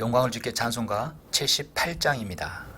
영광을 주께 찬송가 78장입니다.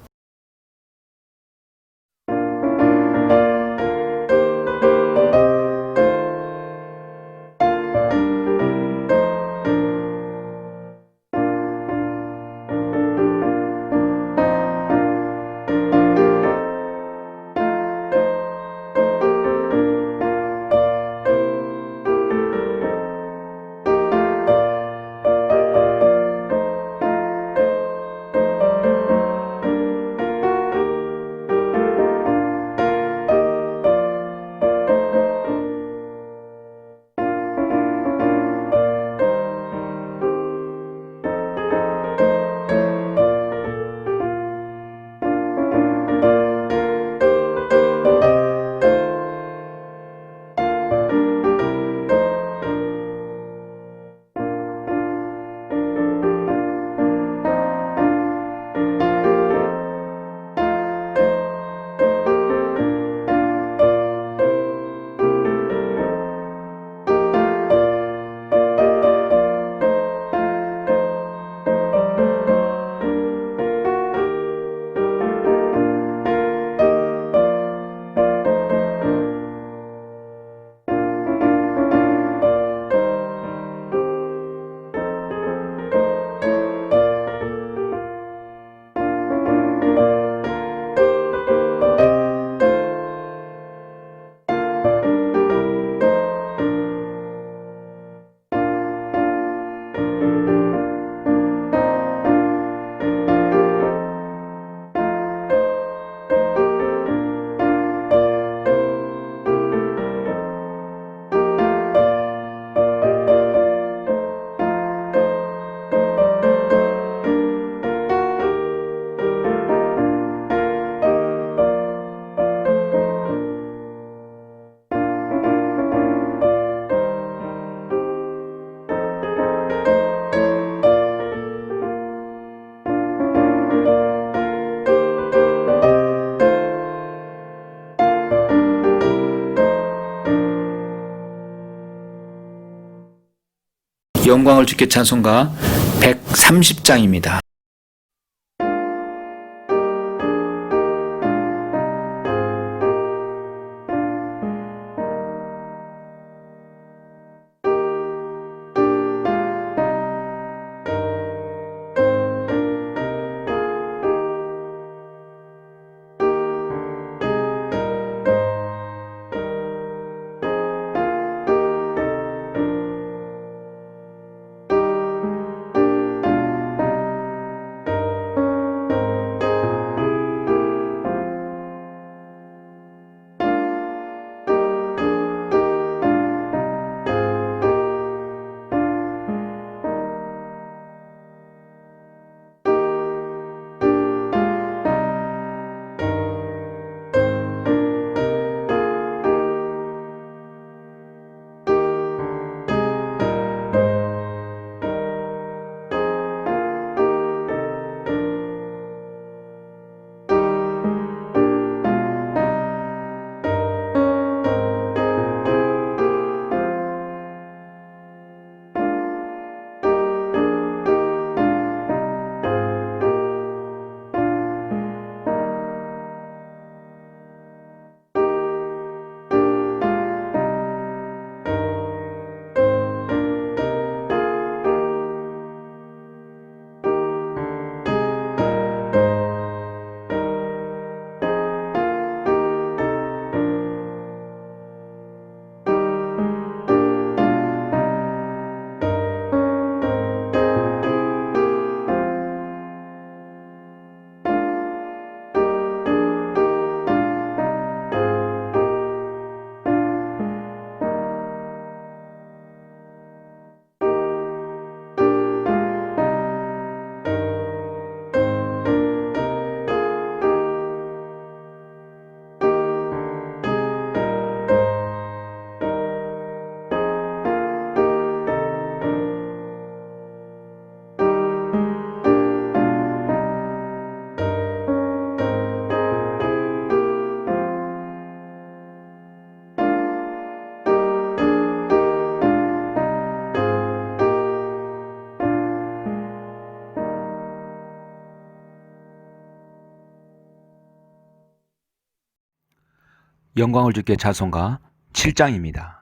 영광을 주께 찬송가 130장입니다. 영광을 주께 찬송가 7장입니다.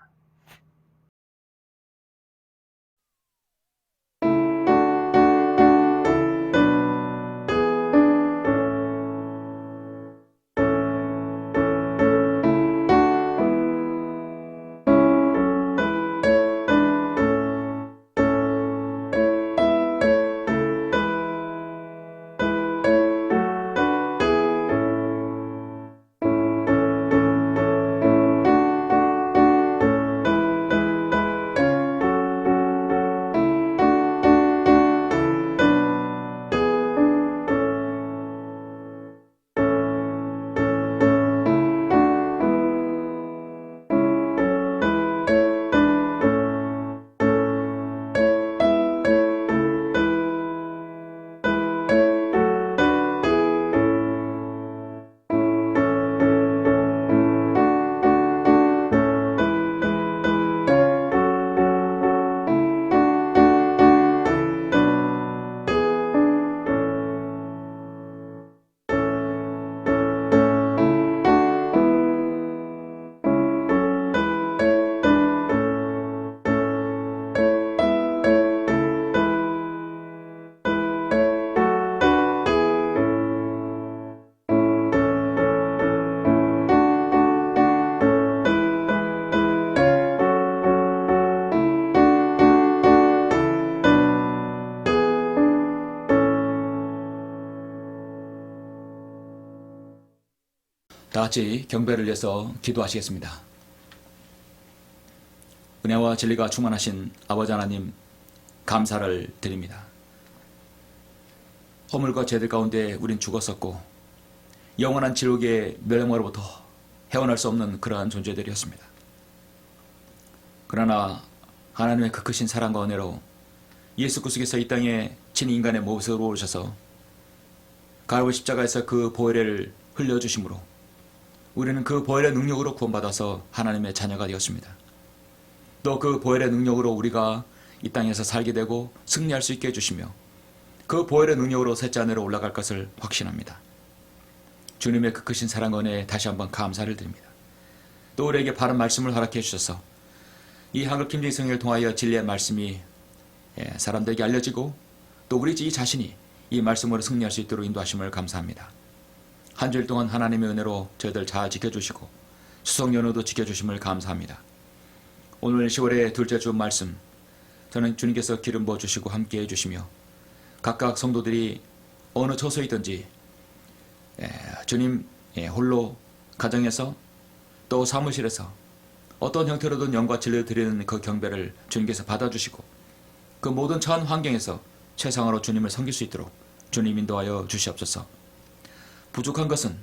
다 같이 경배를 위해서 기도하시겠습니다. 은혜와 진리가 충만하신 아버지 하나님, 감사를 드립니다. 허물과 죄들 가운데 우린 죽었었고 영원한 지옥의 멸망으로부터 헤어날 수 없는 그러한 존재들이었습니다. 그러나 하나님의 그 크신 사랑과 은혜로 예수 그리스도께서 이 땅에 친히 인간의 모습으로 오셔서 갈보리 십자가에서 그 보혈을 흘려주심으로 우리는 그 보혈의 능력으로 구원받아서 하나님의 자녀가 되었습니다. 또 그 보혈의 능력으로 우리가 이 땅에서 살게 되고 승리할 수 있게 해주시며 그 보혈의 능력으로 셋째 하늘로 올라갈 것을 확신합니다. 주님의 그 크신 사랑 은혜에 다시 한번 감사를 드립니다. 또 우리에게 바른 말씀을 허락해 주셔서 이 한글 김정희 성경을 통하여 진리의 말씀이 사람들에게 알려지고 또 우리 자신이 이 말씀으로 승리할 수 있도록 인도하심을 감사합니다. 한 주일 동안 하나님의 은혜로 저희들 잘 지켜주시고 추석 연휴도 지켜주심을 감사합니다. 오늘 10월의 둘째 주 말씀, 저는 주님께서 기름 부어주시고 함께해 주시며 각각 성도들이 어느 처소이든지 주님 홀로 가정에서 또 사무실에서 어떤 형태로든 영과 진리를 드리는 그 경배를 주님께서 받아주시고 그 모든 처한 환경에서 최상으로 주님을 섬길 수 있도록 주님 인도하여 주시옵소서. 부족한 것은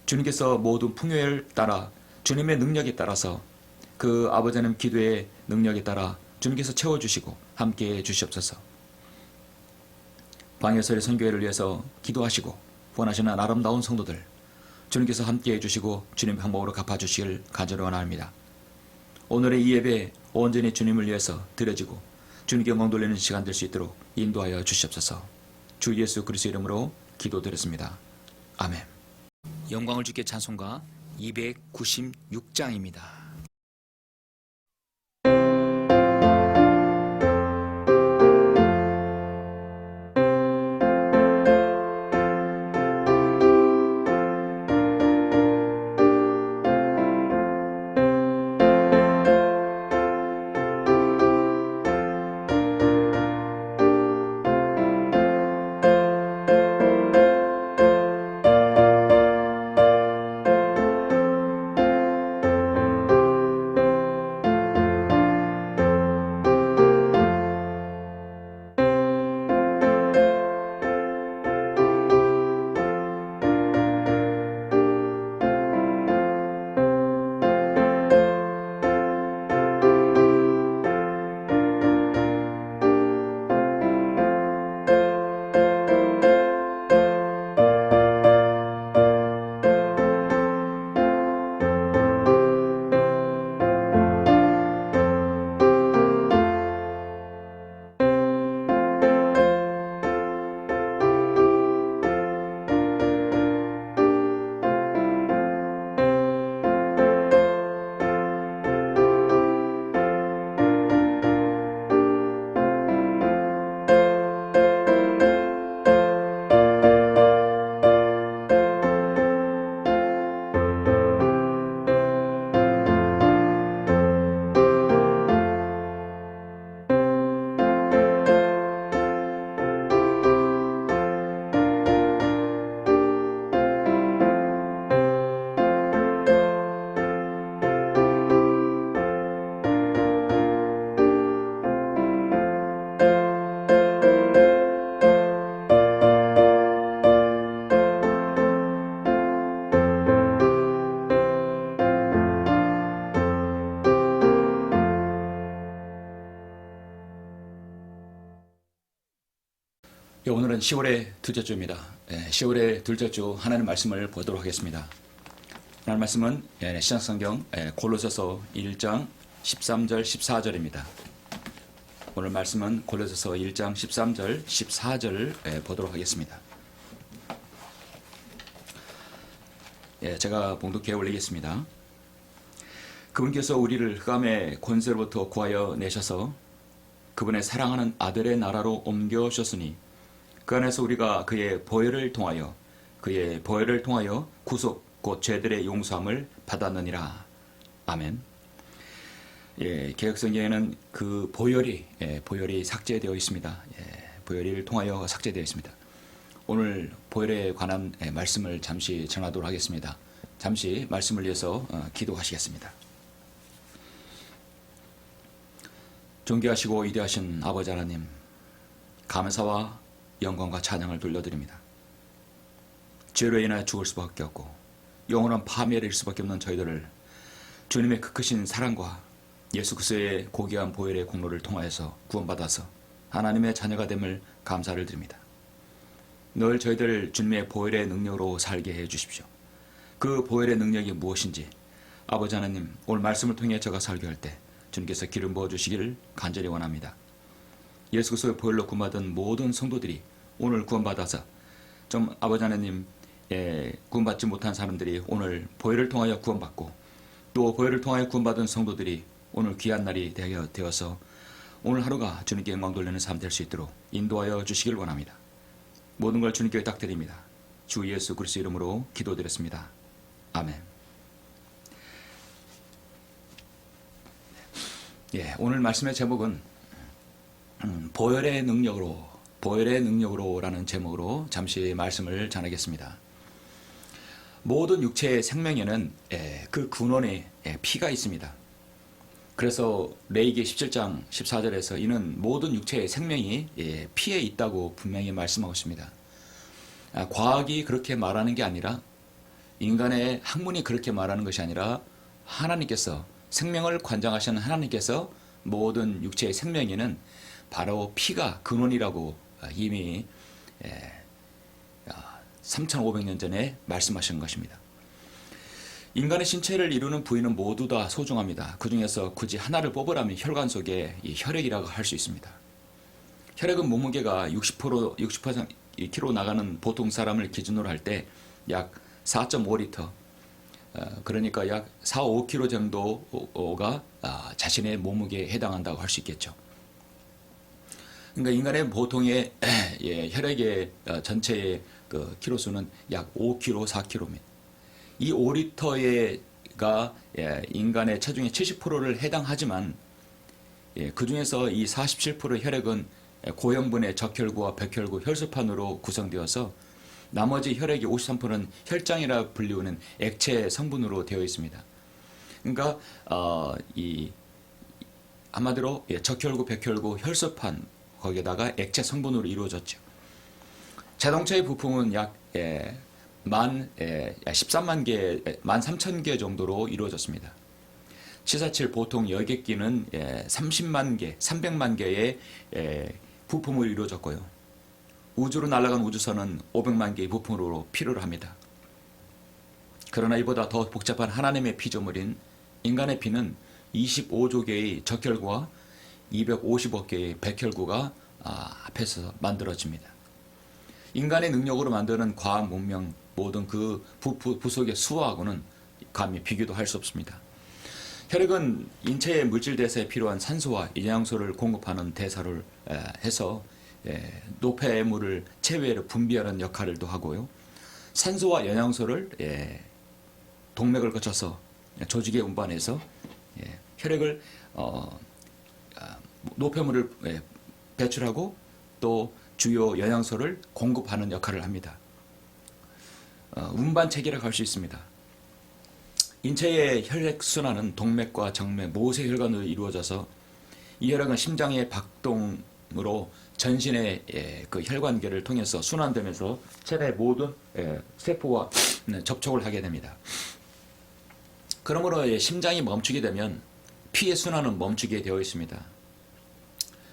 주님께서 모든 풍요를 따라 주님의 능력에 따라서 그 아버지 하나님 기도의 능력에 따라 주님께서 채워주시고 함께해 주시옵소서. 방해설의 선교회를 위해서 기도하시고 원하시는 아름다운 성도들 주님께서 함께해 주시고 주님 방법으로 갚아주시길 간절히 원합니다. 오늘의 이 예배 온전히 주님을 위해서 드려지고 주님께 영광 돌리는 시간 될 수 있도록 인도하여 주시옵소서. 주 예수 그리스도 이름으로 기도드렸습니다. 아멘. 영광을 주께 찬송가 296장입니다. 예, 오늘은 10월의 둘째 주입니다. 10월의 둘째 주 하나님 말씀을 보도록 하겠습니다. 하나님 말씀은 신약성경 골로새서 1장 13절 14절입니다. 오늘 말씀은 골로새서 1장 13절 14절 보도록 하겠습니다. 제가 봉독해 올리겠습니다. 그분께서 우리를 흑암의 권세로부터 구하여 내셔서 그분의 사랑하는 아들의 나라로 옮겨오셨으니 그 안에서 우리가 그의 보혈을 통하여 구속 곧 죄들의 용서함을 받았느니라. 아멘. 개혁성경에는 그 보혈이 삭제되어 있습니다. 보혈을 통하여 삭제되어 있습니다. 오늘 보혈에 관한 말씀을 잠시 전하도록 하겠습니다. 잠시 말씀을 위해서 기도하시겠습니다. 존귀하시고 위대하신 아버지 하나님, 감사와 영광과 찬양을 돌려드립니다. 죄로 인하여 죽을 수밖에 없고 영원한 파멸에 이를 수밖에 없는 저희들을 주님의 그 크신 사랑과 예수 그리스도의 고귀한 보혈의 공로를 통하여서 구원받아서 하나님의 자녀가 됨을 감사를 드립니다. 늘 저희들 주님의 보혈의 능력으로 살게 해주십시오. 그 보혈의 능력이 무엇인지 아버지 하나님, 오늘 말씀을 통해 제가 설교할 때 주님께서 기름 부어주시기를 간절히 원합니다. 예수 그리스도의 보혈로 구원받은 모든 성도들이 오늘 구원받아서 좀 아버지 하나님 구원받지 못한 사람들이 오늘 보혈을 통하여 구원받고 또 보혈을 통하여 구원받은 성도들이 오늘 귀한 날이 되어서 오늘 하루가 주님께 영광 돌리는 삶 될 수 있도록 인도하여 주시길 원합니다. 모든 걸 주님께 의탁드립니다. 주 예수 그리스도 이름으로 기도드렸습니다. 아멘. 오늘 말씀의 제목은 보혈의 능력으로라는 제목으로 잠시 말씀을 전하겠습니다. 모든 육체의 생명에는 그 근원에 피가 있습니다. 그래서 레위기 17장 14절에서 이는 모든 육체의 생명이 피에 있다고 분명히 말씀하고 있습니다. 과학이 그렇게 말하는 게 아니라 인간의 학문이 그렇게 말하는 것이 아니라 하나님께서 생명을 관장하시는 하나님께서 모든 육체의 생명에는 바로 피가 근원이라고 이미 3500년 전에 말씀하신 것입니다. 인간의 신체를 이루는 부위는 모두 다 소중합니다. 그 중에서 굳이 하나를 뽑으라면 혈관 속에 이 혈액이라고 할 수 있습니다. 혈액은 몸무게가 60kg 나가는 보통 사람을 기준으로 할 때 약 4.5리터, 그러니까 약 4, 5kg 정도가 자신의 몸무게에 해당한다고 할 수 있겠죠. 그러니까 인간의 보통의 혈액의 전체의 그 키로수는 약 5kg, 4kg입니다. 이 5리터가 인간의 체중의 70%를 해당하지만 그 중에서 이 47% 혈액은 고형분의 적혈구와 백혈구, 혈소판으로 구성되어서 나머지 혈액의 53%는 혈장이라 불리우는 액체 성분으로 되어 있습니다. 그러니까 한마디로 적혈구, 백혈구, 혈소판 거기에다가 액체 성분으로 이루어졌죠. 자동차의 부품은 약 13만 개, 13,000개 정도로 이루어졌습니다. 747 보통 여객기는 30만 개, 300만 개의 부품으로 이루어졌고요. 우주로 날아간 우주선은 500만 개의 부품으로 필요로 합니다. 그러나 이보다 더 복잡한 하나님의 피조물인 인간의 피는 25조 개의 적혈구와 250억 개의 백혈구가 합해서 만들어집니다. 인간의 능력으로 만드는 과학 문명 모든 그 부속의 수하고는 감히 비교도 할 수 없습니다. 혈액은 인체의 물질 대사에 필요한 산소와 영양소를 공급하는 대사를 해서 노폐물을 체외로 분비하는 역할을 하고요. 산소와 영양소를 동맥을 거쳐서 조직에 운반해서 혈액을 노폐물을 배출하고 또 주요 영양소를 공급하는 역할을 합니다. 운반체계라고 할 수 있습니다. 인체의 혈액순환은 동맥과 정맥, 모세혈관으로 이루어져서 이 혈액은 심장의 박동으로 전신의 그 혈관계를 통해서 순환되면서 체내 모든 세포와 접촉을 하게 됩니다. 그러므로 심장이 멈추게 되면 피의 순환은 멈추게 되어 있습니다.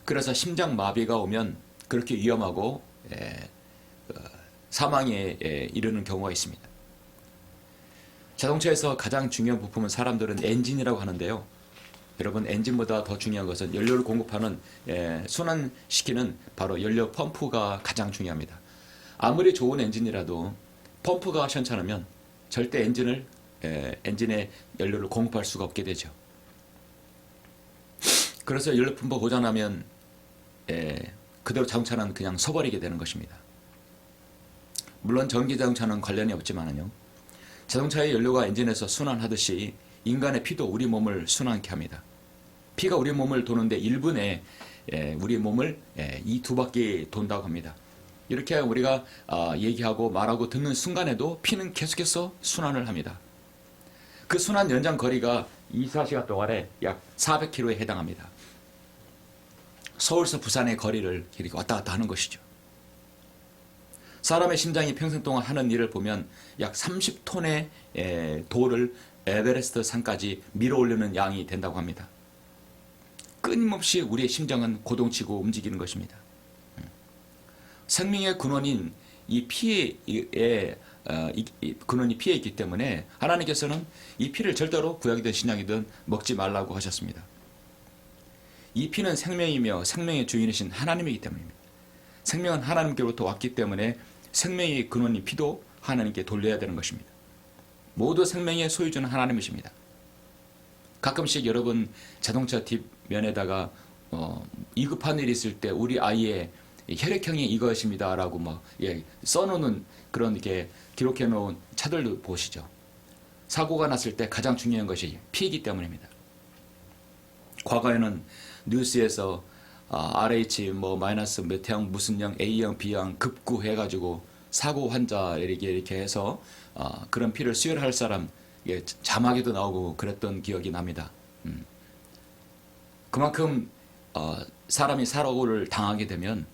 그래서 심장 마비가 오면 그렇게 위험하고 사망에 이르는 경우가 있습니다. 자동차에서 가장 중요한 부품은 사람들은 엔진이라고 하는데요. 여러분, 엔진보다 더 중요한 것은 연료를 공급하는 순환시키는 바로 연료 펌프가 가장 중요합니다. 아무리 좋은 엔진이라도 펌프가 현찮으면 절대 엔진에 연료를 공급할 수가 없게 되죠. 그래서 연료 펌프 고장나면 그대로 자동차는 그냥 서버리게 되는 것입니다. 물론 전기 자동차는 관련이 없지만요. 자동차의 연료가 엔진에서 순환하듯이 인간의 피도 우리 몸을 순환케 합니다. 피가 우리 몸을 도는데 1분에 우리 몸을 이 2바퀴 돈다고 합니다. 이렇게 우리가 얘기하고 말하고 듣는 순간에도 피는 계속해서 순환을 합니다. 그 순환 연장 거리가 24시간 동안에 약 400km에 해당합니다. 서울에서 부산의 거리를 이렇게 왔다 갔다 하는 것이죠. 사람의 심장이 평생 동안 하는 일을 보면 약 30톤의 돌을 에베레스트 산까지 밀어 올리는 양이 된다고 합니다. 끊임없이 우리의 심장은 고동치고 움직이는 것입니다. 생명의 근원인 이 피에 근원이 피에 있기 때문에 하나님께서는 이 피를 절대로 구약이든 신약이든 먹지 말라고 하셨습니다. 이 피는 생명이며 생명의 주인이신 하나님이기 때문입니다. 생명은 하나님께로부터 왔기 때문에 생명의 근원인 피도 하나님께 돌려야 되는 것입니다. 모두 생명의 소유주는 하나님이십니다. 가끔씩 여러분 자동차 뒷면에다가 위급한 일이 있을 때 우리 아이의 혈액형이 이것입니다라고 써놓는 그런 이렇게 기록해 놓은 차들도 보시죠. 사고가 났을 때 가장 중요한 것이 피이기 때문입니다. 과거에는 뉴스에서 RH 마이너스 몇 형 무슨 형 A형 B형 급구해가지고 사고 환자 이렇게 해서 그런 피를 수혈할 사람 자막에도 나오고 그랬던 기억이 납니다. 그만큼 사람이 사고를 당하게 되면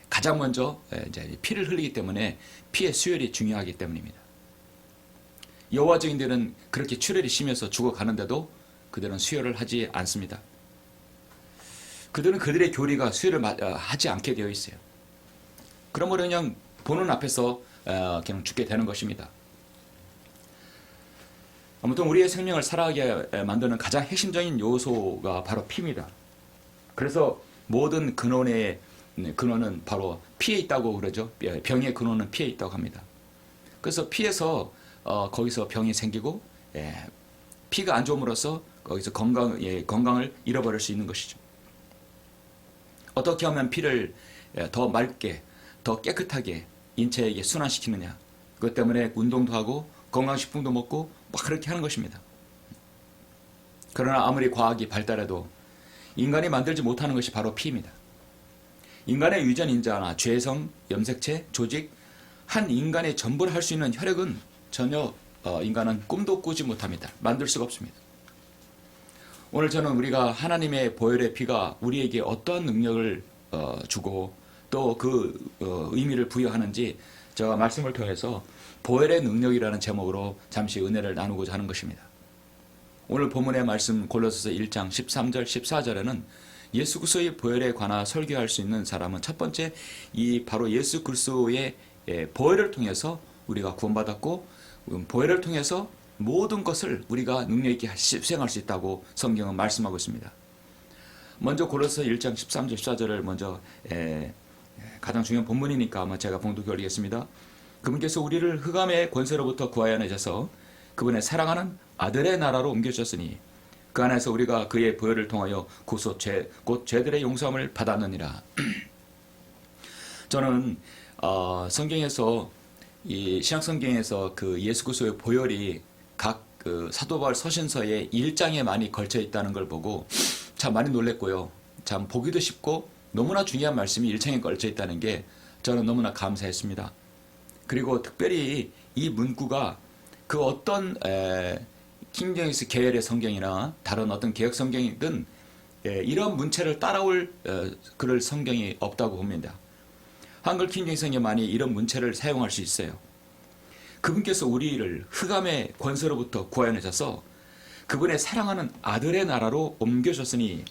가장 먼저 이제 피를 흘리기 때문에 피의 수혈이 중요하기 때문입니다. 여호와 증인들은 그렇게 출혈이 심해서 죽어가는데도 그들은 수혈을 하지 않습니다. 그들은 그들의 교리가 수혈을 하지 않게 되어 있어요. 그러므로 그냥 보는 앞에서 그냥 죽게 되는 것입니다. 아무튼 우리의 생명을 살아가게 만드는 가장 핵심적인 요소가 바로 피입니다. 그래서 모든 근원은 바로 피에 있다고 그러죠. 병의 근원은 피에 있다고 합니다. 그래서 피에서 거기서 병이 생기고 피가 안 좋음으로써 거기서 건강을 잃어버릴 수 있는 것이죠. 어떻게 하면 피를 더 맑게, 더 깨끗하게 인체에게 순환시키느냐. 그것 때문에 운동도 하고 건강식품도 먹고 막 그렇게 하는 것입니다. 그러나 아무리 과학이 발달해도 인간이 만들지 못하는 것이 바로 피입니다. 인간의 유전인자나 죄성, 염색체, 조직, 한 인간의 전부를 할 수 있는 혈액은 전혀 인간은 꿈도 꾸지 못합니다. 만들 수가 없습니다. 오늘 저는 우리가 하나님의 보혈의 피가 우리에게 어떠한 능력을 주고 또 그 의미를 부여하는지 제가 말씀을 통해서 보혈의 능력이라는 제목으로 잠시 은혜를 나누고자 하는 것입니다. 오늘 본문의 말씀 골로새서 1장 13절 14절에는 예수 그리스도의 보혈에 관하 설교할 수 있는 사람은 첫 번째 이 바로 예수 그리스도의 보혈을 통해서 우리가 구원받았고 보혈을 통해서 모든 것을 우리가 능력 있게 수행할 수 있다고 성경은 말씀하고 있습니다. 먼저 골로새 1장 13절 14절을 먼저 가장 중요한 본문이니까 아마 제가 봉독해 올리겠습니다. 그분께서 우리를 흑암의 권세로부터 구하여 내셔서 그분의 사랑하는 아들의 나라로 옮겨주셨으니 그 안에서 우리가 그의 보혈을 통하여 곧 죄들의 용서함을 받았느니라. 저는 성경에서 이 신약 성경에서 그 예수 그리스도의 보혈이 각 그 사도 바울 서신서의 1장에 많이 걸쳐 있다는 걸 보고 참 많이 놀랬고요. 참 보기도 쉽고 너무나 중요한 말씀이 1장에 걸쳐 있다는 게 저는 너무나 감사했습니다. 그리고 특별히 이 문구가 그 어떤 킹제임스 계열의 성경이나 다른 어떤 개혁 성경이든 이런 문체를 따라올 그럴 성경이 없다고 봅니다. 한글 킹제임스 성경에 많이 이런 문체를 사용할 수 있어요. 그분께서 우리를 흑암의 권세로부터 구하여내셔서 그분의 사랑하는 아들의 나라로 옮겨주셨으니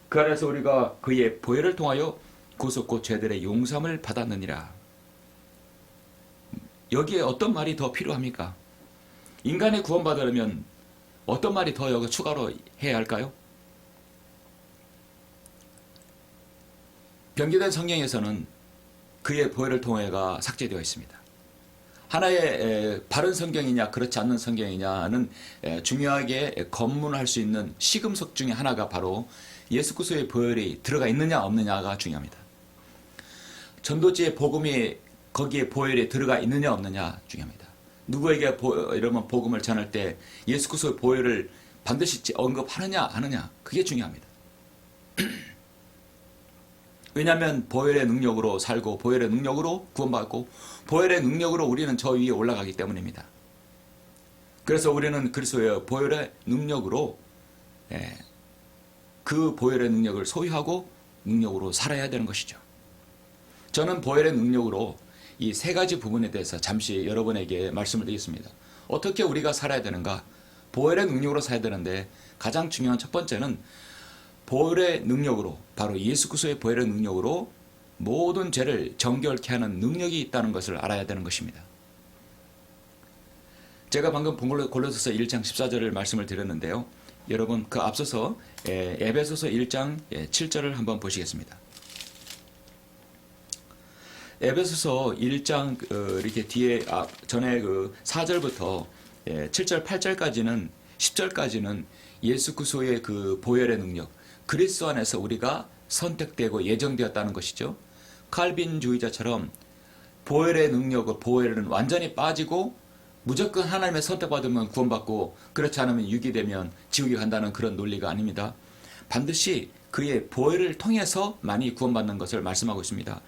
그 안에서 우리가 그의 보혈을 통하여 구속 죄들의 용서함을 받았느니라. 여기에 어떤 말이 더 필요합니까? 인간의 구원받으려면 어떤 말이 더 여기 추가로 해야 할까요? 변기된 성경에서는 그의 보혈을 통해가 삭제되어 있습니다. 하나의 바른 성경이냐 그렇지 않는 성경이냐는 중요하게 검문할 수 있는 시금석 중에 하나가 바로 예수 그리스도의 보혈이 들어가 있느냐 없느냐가 중요합니다. 전도지의 복음이 거기에 보혈이 들어가 있느냐 없느냐 중요합니다. 누구에게 이러면 복음을 전할 때 예수 그리스도의 보혈을 반드시 언급하느냐 하느냐 그게 중요합니다. 왜냐하면 보혈의 능력으로 살고 보혈의 능력으로 구원받고 보혈의 능력으로 우리는 저 위에 올라가기 때문입니다. 그래서 우리는 그리스도의 보혈의 능력으로 그 보혈의 능력을 소유하고 능력으로 살아야 되는 것이죠. 저는 보혈의 능력으로 이 세 가지 부분에 대해서 잠시 여러분에게 말씀을 드리겠습니다. 어떻게 우리가 살아야 되는가? 보혈의 능력으로 살아야 되는데 가장 중요한 첫 번째는 보혈의 능력으로, 바로 예수 그리스도의 보혈의 능력으로 모든 죄를 정결케 하는 능력이 있다는 것을 알아야 되는 것입니다. 제가 방금 골로새서 1장 14절을 말씀을 드렸는데요. 여러분 그 앞서서 에베소서 1장 7절을 한번 보시겠습니다. 에베소서 1장 이렇게 뒤에 전에 그 4절부터 7절 8절까지는 10절까지는 예수 그리스도의 그 보혈의 능력, 그리스도 안에서 우리가 선택되고 예정되었다는 것이죠. 칼빈주의자처럼 보혈의 능력을 보혈은 완전히 빠지고 무조건 하나님의 선택받으면 구원받고 그렇지 않으면 유기되면 지옥에 간다는 그런 논리가 아닙니다. 반드시 그의 보혈을 통해서 많이 구원받는 것을 말씀하고 있습니다.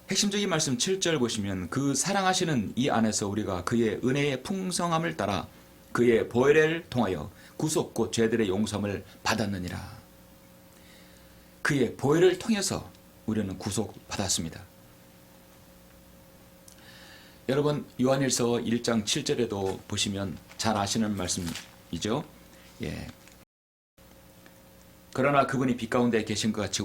핵심적인 말씀 7절 보시면 그 사랑하시는 이 안에서 우리가 그의 은혜의 풍성함을 따라 그의 보혈을 통하여 구속 곧 죄들의 용서함을 받았느니라. 그의 보혈을 통해서 우리는 구속받았습니다. 여러분 요한일서 1장 7절에도 보시면 잘 아시는 말씀이죠. 그러나 그분이 빛 가운데 계신 것 같이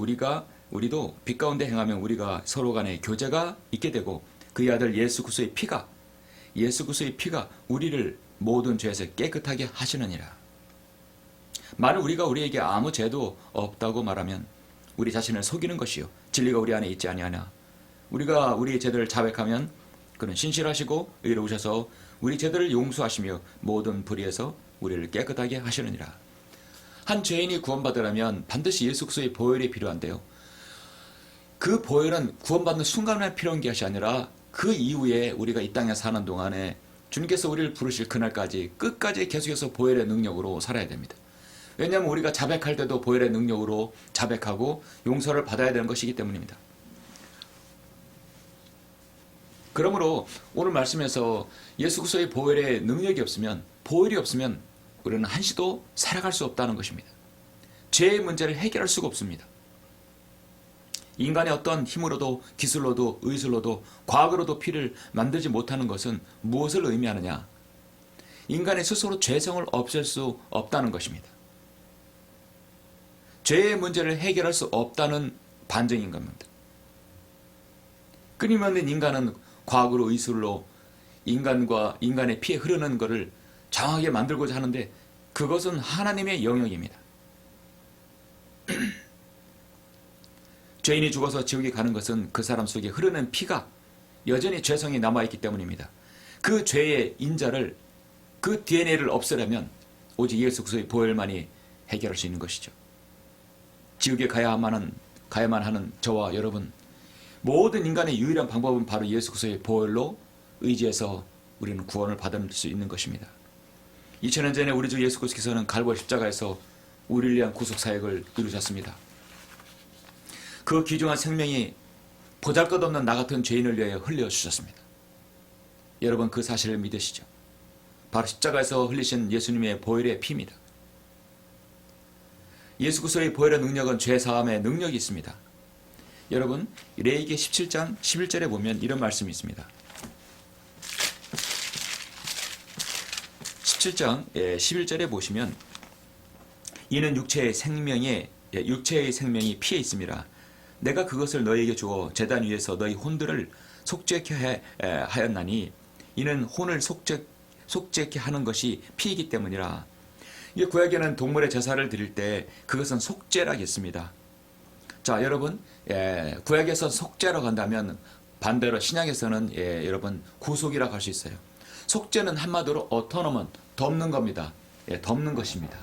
우리도 빛 가운데 행하면 우리가 서로 간에 교제가 있게 되고 그의 아들 예수 그리스도의 피가 우리를 모든 죄에서 깨끗하게 하시느니라. 만일 우리가 우리에게 아무 죄도 없다고 말하면 우리 자신을 속이는 것이요 진리가 우리 안에 있지 아니하나. 우리가 우리의 죄들을 자백하면 그는 신실하시고 의로우셔서 우리 죄들을 용서하시며 모든 불의에서 우리를 깨끗하게 하시느니라. 한 죄인이 구원받으려면 반드시 예수 그리스도의 보혈이 필요한데요. 그 보혈은 구원받는 순간에 필요한 것이 아니라 그 이후에 우리가 이 땅에 사는 동안에 주님께서 우리를 부르실 그날까지 끝까지 계속해서 보혈의 능력으로 살아야 됩니다. 왜냐하면 우리가 자백할 때도 보혈의 능력으로 자백하고 용서를 받아야 되는 것이기 때문입니다. 그러므로 오늘 말씀에서 예수 그리스도의 보혈의 능력이 없으면, 보혈이 없으면 우리는 한시도 살아갈 수 없다는 것입니다. 죄의 문제를 해결할 수가 없습니다. 인간의 어떤 힘으로도 기술로도 의술로도 과학으로도 피를 만들지 못하는 것은 무엇을 의미하느냐? 인간이 스스로 죄성을 없앨 수 없다는 것입니다. 죄의 문제를 해결할 수 없다는 반증인 겁니다. 끊임없는 인간은 과학으로 의술로 인간의 피에 흐르는 것을 정확하게 만들고자 하는데 그것은 하나님의 영역입니다. 죄인이 죽어서 지옥에 가는 것은 그 사람 속에 흐르는 피가 여전히 죄성이 남아있기 때문입니다. 그 죄의 인자를, 그 DNA를 없애려면 오직 예수 그리스도의 보혈만이 해결할 수 있는 것이죠. 지옥에 가야만 하는 저와 여러분, 모든 인간의 유일한 방법은 바로 예수 그리스도의 보혈로 의지해서 우리는 구원을 받을 수 있는 것입니다. 2000년 전에 우리 주 예수 그리스도께서는 갈보리 십자가에서 우리를 위한 구속 사역을 이루셨습니다. 그 귀중한 생명이 보잘것없는 나 같은 죄인을 위하여 흘려주셨습니다. 여러분 그 사실을 믿으시죠? 바로 십자가에서 흘리신 예수님의 보혈의 피입니다. 예수 그리스도의 보혈의 능력은 죄사함의 능력이 있습니다. 여러분 레위기 17장 11절에 보면 이런 말씀이 있습니다. 17장 11절에 보시면 이는 육체의 생명이 피에 있습니다. 내가 그것을 너희에게 주어 제단 위에서 너희 혼들을 속죄케 하였나니 이는 혼을 속죄케 하는 것이 피이기 때문이라. 이 구약에는 동물의 제사를 드릴 때 그것은 속죄라고 했습니다. 자, 여러분, 구약에서 속죄라고 한다면 반대로 신약에서는 여러분 구속이라고 할 수 있어요. 속죄는 한마디로 어토노먼, 덮는 겁니다. 덮는 것입니다.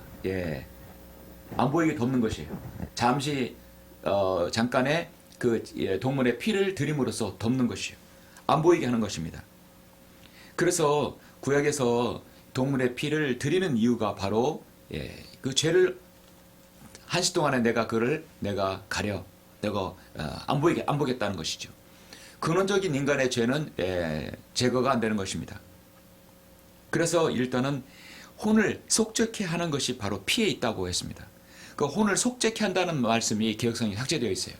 안 보이게 덮는 것이에요. 잠시 잠깐의 그 동물의 피를 드림으로써 덮는 것이에요. 안 보이게 하는 것입니다. 그래서 구약에서 동물의 피를 드리는 이유가 바로 그 죄를 한시 동안에 내가 가려, 내가 안 보겠다는 것이죠. 근원적인 인간의 죄는 제거가 안 되는 것입니다. 그래서 일단은 혼을 속죄케 하는 것이 바로 피에 있다고 했습니다. 그 혼을 속죄케 한다는 말씀이 개역성에 삭제되어 있어요.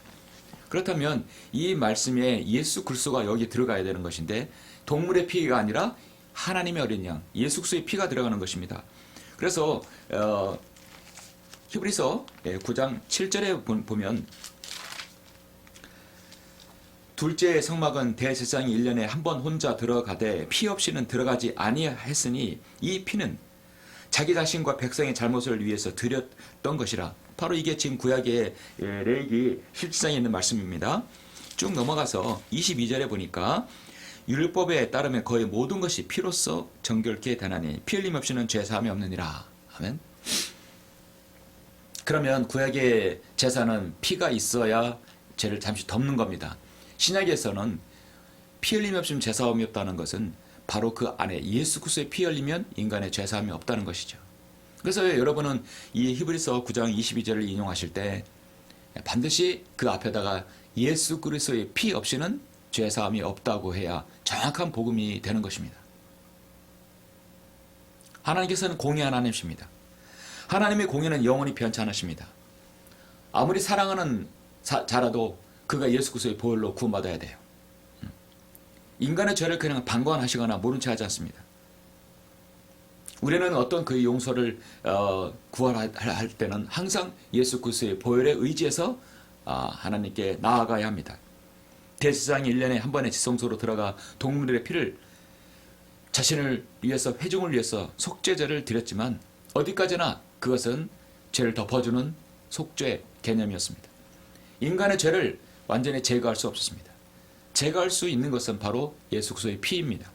그렇다면 이 말씀에 예수 그리스도가 여기 들어가야 되는 것인데 동물의 피가 아니라 하나님의 어린 양 예수 그리스도의 피가 들어가는 것입니다. 그래서 히브리서 9장 7절에 보면 둘째 성막은 대제사장이 1년에 한 번 혼자 들어가되 피 없이는 들어가지 아니했으니 이 피는 자기 자신과 백성의 잘못을 위해서 드렸던 것이라. 바로 이게 지금 구약의 레위기 17장에 있는 말씀입니다. 쭉 넘어가서 22절에 보니까 율법에 따르면 거의 모든 것이 피로써 정결케 되나니 피 흘림 없이는 죄 사함이 없느니라. 아멘. 그러면 구약의 제사는 피가 있어야 죄를 잠시 덮는 겁니다. 신약에서는 피 흘림 없이는 죄 사함이 없다는 것은 바로 그 안에 예수 그리스도의 피 흘리면 인간의 죄 사함이 없다는 것이죠. 그래서 여러분은 이 히브리서 9장 22절을 인용하실 때 반드시 그 앞에다가 예수 그리스도의 피 없이는 죄 사함이 없다고 해야 정확한 복음이 되는 것입니다. 하나님께서는 공의 하나님이십니다. 하나님의 공의는 영원히 변치 않으십니다. 아무리 사랑하는 자라도 그가 예수 그리스도의 보혈로 구원받아야 돼요. 인간의 죄를 그냥 방관하시거나 모른 채 하지 않습니다. 우리는 어떤 그 용서를 구할 때는 항상 예수 그리스도의 보혈에 의지해서 하나님께 나아가야 합니다. 대제사장이 1년에 한 번의 지성소로 들어가 동물들의 피를 자신을 위해서 회중을 위해서 속죄제를 드렸지만 어디까지나 그것은 죄를 덮어주는 속죄 개념이었습니다. 인간의 죄를 완전히 제거할 수 없었습니다. 제거할 수 있는 것은 바로 예수 그리스도의 피입니다.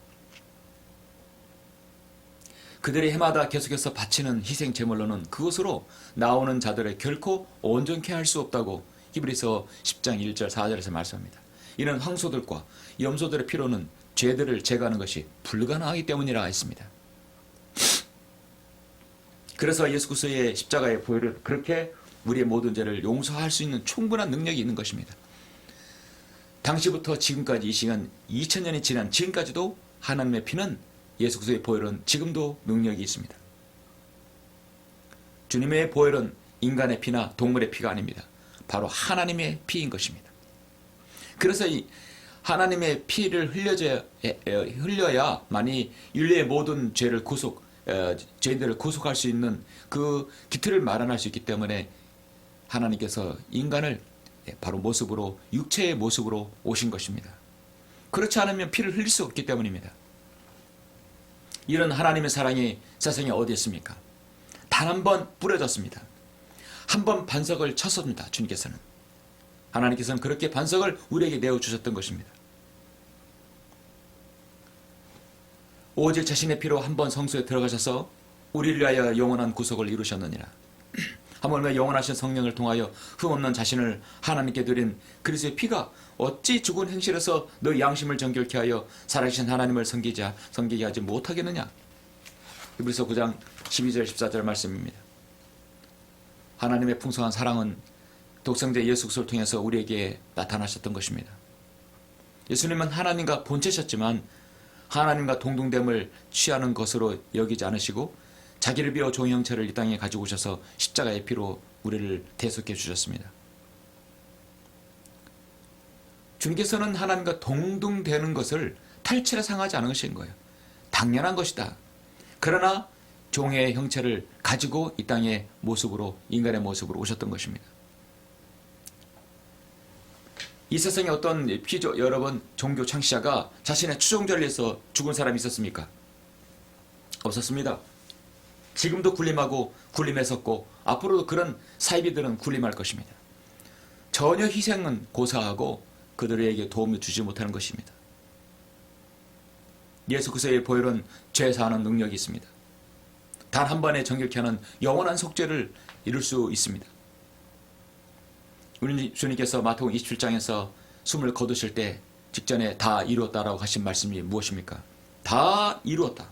그들이 해마다 계속해서 바치는 희생 제물로는 그것으로 나오는 자들을 결코 온전케 할 수 없다고 히브리서 10장 1절 4절에서 말씀합니다. 이는 황소들과 염소들의 피로는 죄들을 제거하는 것이 불가능하기 때문이라 했습니다. 그래서 예수 그리스도의 십자가의 보혈은 그렇게 우리의 모든 죄를 용서할 수 있는 충분한 능력이 있는 것입니다. 당시부터 지금까지 이 시간 2000년이 지난 지금까지도 하나님의 피는 예수 그리스도의 보혈은 지금도 능력이 있습니다. 주님의 보혈은 인간의 피나 동물의 피가 아닙니다. 바로 하나님의 피인 것입니다. 그래서 이 하나님의 피를 흘려야만이 인류의 모든 죄인들을 구속할 수 있는 그 기틀을 마련할 수 있기 때문에 하나님께서 인간을 바로 모습으로 육체의 모습으로 오신 것입니다. 그렇지 않으면 피를 흘릴 수 없기 때문입니다. 이런 하나님의 사랑이 세상에 어디 있습니까? 단 한 번 뿌려졌습니다. 한 번 반석을 쳤습니다. 주님께서는. 하나님께서는 그렇게 반석을 우리에게 내어주셨던 것입니다. 오직 자신의 피로 한 번 성소에 들어가셔서 우리를 위하여 영원한 구속을 이루셨느니라. 하물며 영원하신 성령을 통하여 흠없는 자신을 하나님께 드린 그리스도의 피가 어찌 죽은 행실에서 너희 양심을 정결케 하여 살아계신 하나님을 섬기게 하지 못하겠느냐. 히브리서 9장 12절 14절 말씀입니다. 하나님의 풍성한 사랑은 독생자 예수 그리스도를 통해서 우리에게 나타나셨던 것입니다. 예수님은 하나님과 본체셨지만 하나님과 동등됨을 취하는 것으로 여기지 않으시고 자기를 비워 종의 형체를 이 땅에 가지고 오셔서 십자가의 피로 우리를 대속해 주셨습니다. 주님께서는 하나님과 동등되는 것을 탈취해 상하지 않은 것인 거예요. 당연한 것이다. 그러나 종의 형체를 가지고 이 땅의 모습으로 인간의 모습으로 오셨던 것입니다. 이 세상에 어떤 여러분 종교 창시자가 자신의 추종자를 위해서 죽은 사람이 있었습니까? 없었습니다. 지금도 군림하고 군림에 섰고 앞으로도 그런 사이비들은 군림할 것입니다. 전혀 희생은 고사하고 그들에게 도움을 주지 못하는 것입니다. 예수 그리스도의 보혈은 죄 사하는 능력이 있습니다. 단 한 번에 정결케 하는 영원한 속죄를 이룰 수 있습니다. 우리 주님께서 마태복음 27장에서 숨을 거두실 때 직전에 다 이루었다라고 하신 말씀이 무엇입니까? 다 이루었다.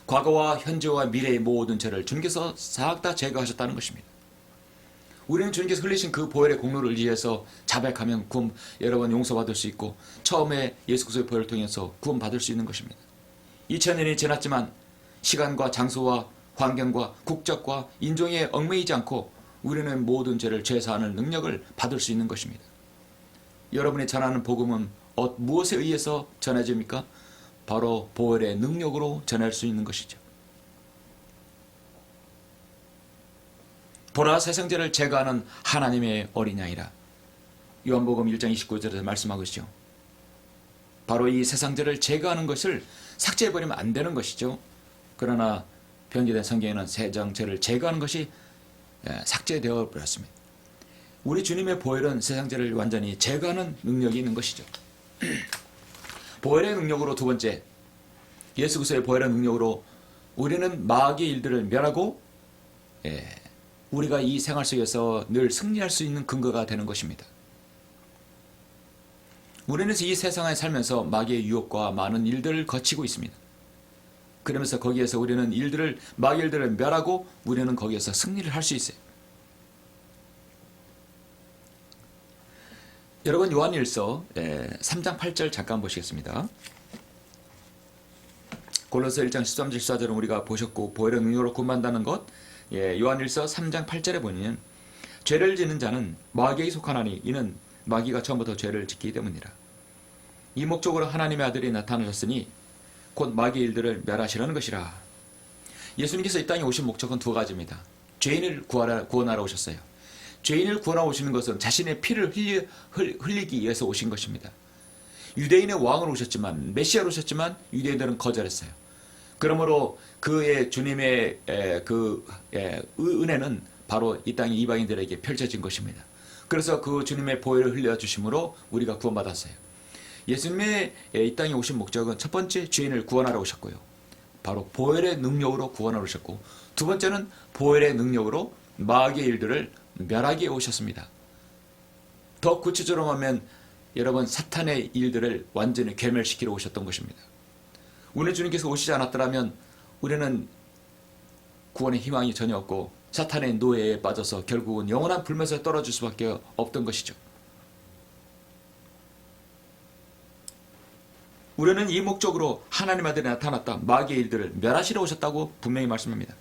과거와 현재와 미래의 모든 죄를 주님께서 싹 다 제거하셨다는 것입니다. 우리는 주님께서 흘리신 그 보혈의 공로를 의지해서 자백하면 여러분 용서받을 수 있고 처음에 예수 그리스도의 보혈을 통해서 구원받을 수 있는 것입니다. 2000년이 지났지만 시간과 장소와 환경과 국적과 인종에 얽매이지 않고 우리는 모든 죄를 죄사하는 능력을 받을 수 있는 것입니다. 여러분이 전하는 복음은 무엇에 의해서 전해집니까? 바로 보혈의 능력으로 전할 수 있는 것이죠. 보라 세상죄를 제거하는 하나님의 어린 양이라. 요한복음 1장 29절에서 말씀하고 있죠. 바로 이 세상죄를 제거하는 것을 삭제해버리면 안 되는 것이죠. 그러나 변제된 성경에는 세상죄를 제거하는 것이 삭제되어 버렸습니다. 우리 주님의 보혈은 세상죄를 완전히 제거하는 능력이 있는 것이죠. 보혈의 능력으로 두 번째, 예수 그리스도의 보혈의 능력으로 우리는 마귀의 일들을 멸하고 우리가 이 생활 속에서 늘 승리할 수 있는 근거가 되는 것입니다. 우리는 이 세상에 살면서 마귀의 유혹과 많은 일들을 거치고 있습니다. 그러면서 거기에서 우리는 마귀의 일들을 멸하고 우리는 거기에서 승리를 할 수 있어요. 여러분 요한일서 3장 8절 잠깐 보시겠습니다. 골로새 1장 13절 14절은 우리가 보셨고 보혈의 능력으로 구원받는다는 것, 요한일서 3장 8절에 보면 죄를 짓는 자는 마귀에게 속하나니 이는 마귀가 처음부터 죄를 짓기 때문이라. 이 목적으로 하나님의 아들이 나타나셨으니 곧 마귀의 일들을 멸하시려는 것이라. 예수님께서 이 땅에 오신 목적은 두 가지입니다. 죄인을 구원하러 오셨어요. 죄인을 구원하러 오시는 것은 자신의 피를 흘리기 위해서 오신 것입니다. 유대인의 왕으로 오셨지만 메시아로 오셨지만 유대인들은 거절했어요. 그러므로 그의 주님의 은혜는 바로 이 땅의 이방인들에게 펼쳐진 것입니다. 그래서 그 주님의 보혈을 흘려주심으로 우리가 구원받았어요. 예수님의 이 땅에 오신 목적은 첫 번째 죄인을 구원하러 오셨고요. 바로 보혈의 능력으로 구원하러 오셨고 두 번째는 보혈의 능력으로 마귀의 일들을 멸하게 오셨습니다. 더 구체적으로 하면 여러분 사탄의 일들을 완전히 괴멸시키러 오셨던 것입니다. 우리 주님께서 오시지 않았더라면 우리는 구원의 희망이 전혀 없고 사탄의 노예에 빠져서 결국은 영원한 불면서 떨어질 수밖에 없던 것이죠. 우리는 이 목적으로 하나님 아들이 나타났다. 마귀의 일들을 멸하시러 오셨다고 분명히 말씀합니다.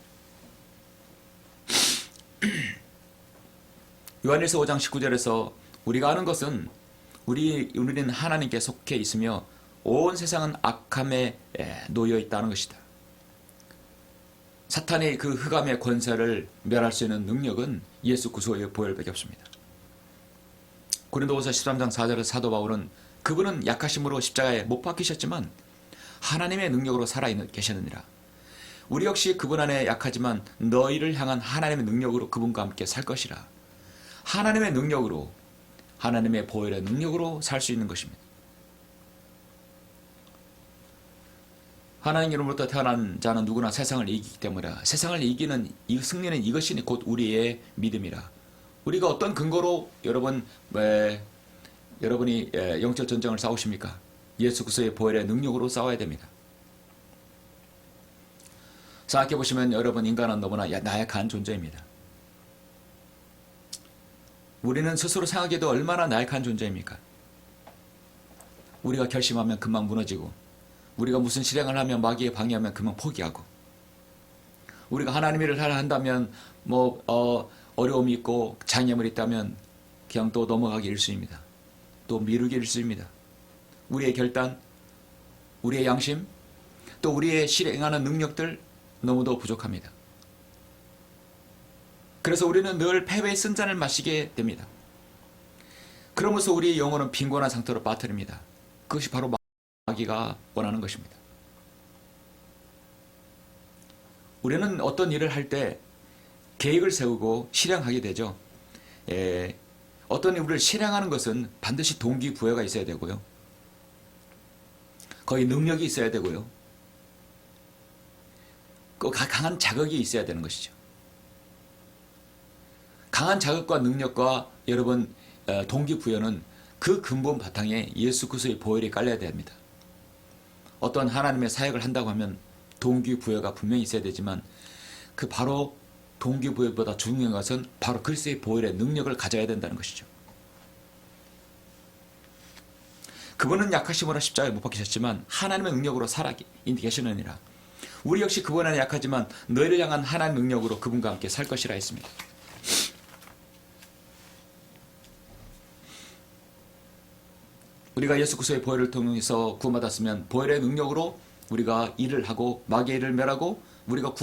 요한일서 5장 19절에서 우리가 아는 것은 우리는 하나님께 속해 있으며 온 세상은 악함에 놓여 있다는 것이다. 사탄의 그 흑암의 권세를 멸할 수 있는 능력은 예수 그리스도의 보혈밖에 없습니다. 고린도후서 13장 4절에 사도 바울은 그분은 약하심으로 십자가에 못 박히셨지만 하나님의 능력으로 살아계셨느니라. 우리 역시 그분 안에 약하지만 너희를 향한 하나님의 능력으로 그분과 함께 살 것이라. 하나님의 능력으로 하나님의 보혈의 능력으로 살 수 있는 것입니다. 하나님 이름으로부터 태어난 자는 누구나 세상을 이기기 때문이라. 세상을 이기는 승리는 이것이니 곧 우리의 믿음이라. 우리가 어떤 근거로 여러분이 영적 전쟁을 싸우십니까? 예수 그리스도의 보혈의 능력으로 싸워야 됩니다. 생각해 보시면 여러분 인간은 너무나 나약한 존재입니다. 우리는 스스로 생각해도 얼마나 나약한 존재입니까? 우리가 결심하면 금방 무너지고 우리가 무슨 실행을 하면 마귀에 방해하면 금방 포기하고 우리가 하나님의 일을 하려 한다면 어려움이 있고 장애물이 있다면 그냥 또 넘어가기 일쑤입니다. 또 미루기 일쑤입니다. 우리의 결단, 우리의 양심, 또 우리의 실행하는 능력들 너무도 부족합니다. 그래서 우리는 늘 패배의 쓴잔을 마시게 됩니다. 그러면서 우리의 영혼은 빈곤한 상태로 빠뜨립니다. 그것이 바로 마귀가 원하는 것입니다. 우리는 어떤 일을 할 때 계획을 세우고 실행하게 되죠. 어떤 일을 실행하는 것은 반드시 동기부여가 있어야 되고요. 거의 능력이 있어야 되고요. 강한 자극이 있어야 되는 것이죠. 강한 자극과 능력과 여러분 동기부여는 그 근본 바탕에 예수 그리스도의 보혈이 깔려야 됩니다. 어떤 하나님의 사역을 한다고 하면 동기부여가 분명히 있어야 되지만 그 바로 동기부여보다 중요한 것은 바로 그리스도의 보혈의 능력을 가져야 된다는 것이죠. 그분은 약하심으로 십자가에 못 박히셨지만 하나님의 능력으로 살아계시느니라. 우리 역시 그분 안에 약하지만 너희를 향한 하나님의 능력으로 그분과 함께 살 것이라 했습니다. 우리가 예수 그리스도의 보혈을 통해서 구원받았으면 보혈의 능력으로 우리가 일을 하고 마귀의 일을 멸하고 우리가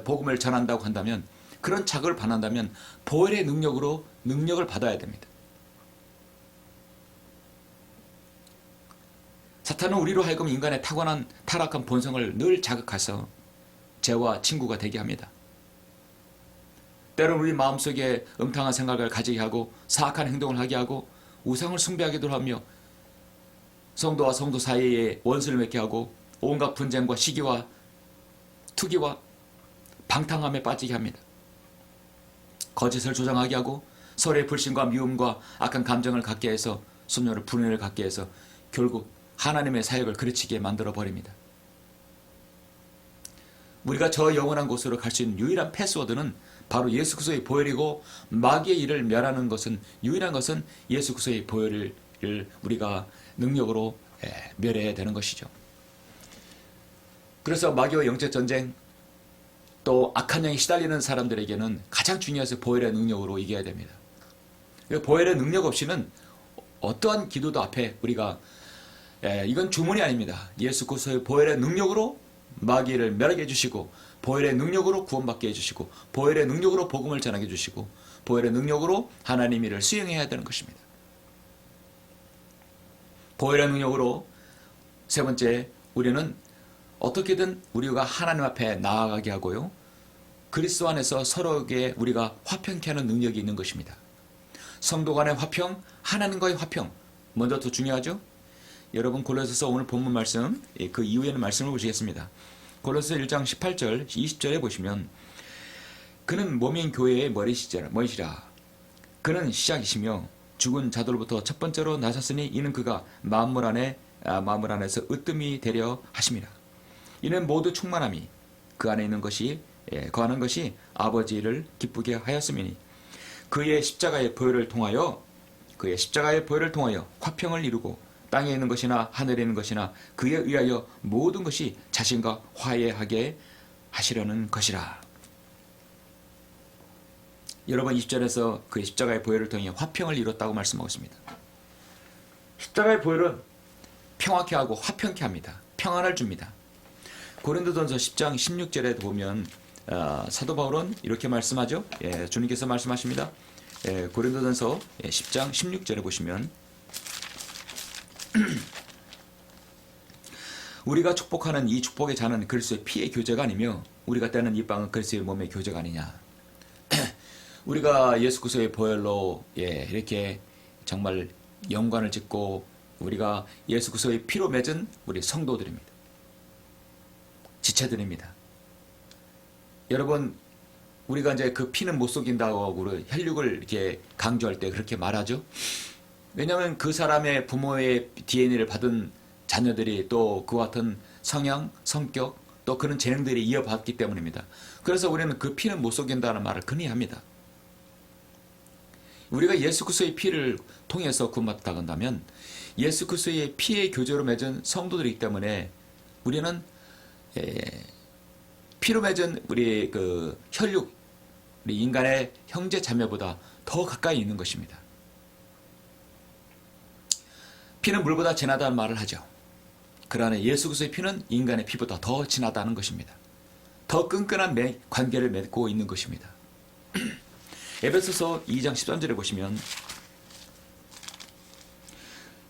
복음을 전한다고 한다면, 그런 자극을 받는다면 보혈의 능력으로 능력을 받아야 됩니다. 사탄은 우리로 하여금 인간의 타고난 타락한 본성을 늘 자극해서 죄와 친구가 되게 합니다. 때로는 우리 마음속에 음탕한 생각을 가지게 하고 사악한 행동을 하게 하고 우상을 숭배하기도 하며 성도와 성도 사이에 원수를 맺게 하고 온갖 분쟁과 시기와 투기와 방탕함에 빠지게 합니다. 거짓을 조장하게 하고 서로의 불신과 미움과 악한 감정을 갖게 해서 소멸을 분열을 갖게 해서 결국 하나님의 사역을 그르치게 만들어 버립니다. 우리가 저 영원한 곳으로 갈 수 있는 유일한 패스워드는 바로 예수 그리스도의 보혈이고, 마귀의 일을 멸하는 것은 유일한 것은 예수 그리스도의 보혈을 우리가 능력으로 멸해야 되는 것이죠. 그래서 마귀와 영적 전쟁, 또 악한 영에 시달리는 사람들에게는 가장 중요해서 보혈의 능력으로 이겨야 됩니다. 보혈의 능력 없이는 어떠한 기도도 앞에 우리가 이건 주문이 아닙니다. 예수 그리스도의 보혈의 능력으로 마귀를 멸하게 해주시고, 보혈의 능력으로 구원받게 해주시고, 보혈의 능력으로 복음을 전하게 해주시고, 보혈의 능력으로 하나님 일을 수행해야 되는 것입니다. 보혈의 능력으로 세 번째, 우리는 어떻게든 우리가 하나님 앞에 나아가게 하고요, 그리스도 안에서 서로에게 우리가 화평케 하는 능력이 있는 것입니다. 성도 간의 화평, 하나님과의 화평, 먼저 더 중요하죠. 여러분 골로새서 오늘 본문 말씀, 그 이후에는 말씀을 보시겠습니다. 골로새 1장 18절 20절에 보시면, 그는 몸인 교회의 머리시라. 그는 시작이시며 죽은 자들로부터 첫 번째로 나셨으니 이는 그가 만물 안에서 으뜸이 되려 하심이라. 이는 모두 충만함이 그 안에 있는 것이 거하는 것이 아버지를 기쁘게 하였음이니 그의 십자가의 보혈을 통하여 화평을 이루고 땅에 있는 것이나 하늘에 있는 것이나 그에 의하여 모든 것이 자신과 화해하게 하시려는 것이라. 여러분 20절에서 그의 십자가의 보혈을 통해 화평을 이뤘다고 말씀하고 있습니다. 십자가의 보혈은 평화케 하고 화평케 합니다. 평안을 줍니다. 고린도전서 10장 16절에 보면 사도 바울은 이렇게 말씀하죠. 주님께서 말씀하십니다. 고린도전서 10장 16절에 보시면, 우리가 축복하는 이 축복의 잔은 그리스도의 피의 교제가 아니며 우리가 떼는 이 빵은 그리스도의 몸의 교제가 아니냐. 우리가 예수 그리스도의 보혈로 이렇게 정말 영광을 짓고 우리가 예수 그리스도의 피로 맺은 우리 성도들입니다. 지체들입니다. 여러분, 우리가 이제 그 피는 못 속인다고 혈육을 이렇게 강조할 때 그렇게 말하죠. 왜냐하면 그 사람의 부모의 DNA를 받은 자녀들이 또 그와 같은 성향, 성격, 또 그런 재능들이 이어받기 때문입니다. 그래서 우리는 그 피는 못 속인다는 말을 흔히 합니다. 우리가 예수 그리스도의 피를 통해서 구원받았다고 한다면 예수 그리스도의 피의 교제로 맺은 성도들이기 때문에 우리는 피로 맺은 우리 그 혈육, 우리 인간의 형제 자매보다 더 가까이 있는 것입니다. 피는 물보다 진하다는 말을 하죠. 그러나 예수 그리스도의 피는 인간의 피보다 더 진하다는 것입니다. 더 끈끈한 관계를 맺고 있는 것입니다. 에베소서 2장 13절에 보시면,